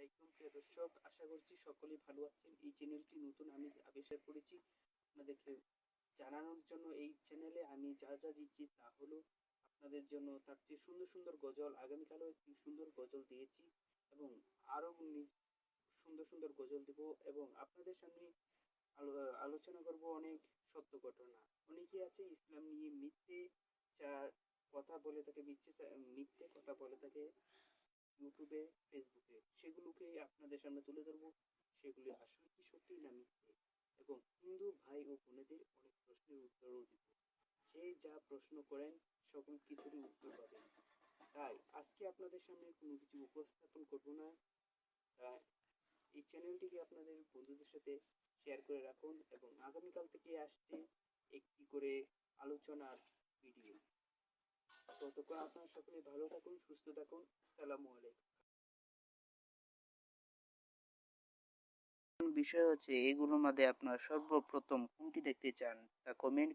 আলাইকুম প্রিয় দর্শক, আশা করছি সকলেই ভালো আছেন। এই চ্যানেলটি নতুন আমি আবিষ্কার করেছি আপনাদেরকে জানানোর জন্য। এই চ্যানেলে আমি যা যা দিচ্ছি তা হলো আপনাদের জন্য তার চেয়ে সুন্দর সুন্দর গজল। আগামীকালও একটি সুন্দর গজল দিয়েছি এবং আরো সুন্দর সুন্দর গজল দিব এবং আপনাদের সামনে আলোচনা করব অনেক সত্য ঘটনা। অনেকেই আছে ইসলাম নিয়ে মিথ্যে যা কথা বলে থাকে, মিথ্যে কথা বলে থাকে ইউটিউবে, ফেসবুকে, সেগুলোকে আপনাদের সামনে তুলে ধরবো। সেগুলি আসলে কি সত্যি না মিথ্যে, এবং হিন্দু ভাই ও বোনেদের অনেক প্রশ্নের উত্তরও দিব। যে যা প্রশ্ন করেন সকল কিছুরই উত্তর পাবেন। তাই আজকে আপনাদের সামনে কোনো কিছু উপস্থাপন করব না। তাই এই চ্যানেলটিকে আপনাদের বন্ধুদের সাথে শেয়ার করে রাখুন এবং আগামীকাল থেকে আসছে একটি করে আলোচনার ভিডিও। ততক্ষণ আপনারা সকলে ভালো থাকুন, সুস্থ থাকুন। আসসালামু আলাইকুম। বিষয় হচ্ছে এগুলোর মধ্যে আপনারা সর্বপ্রথম কোনটি দেখতে চান তা কমেন্ট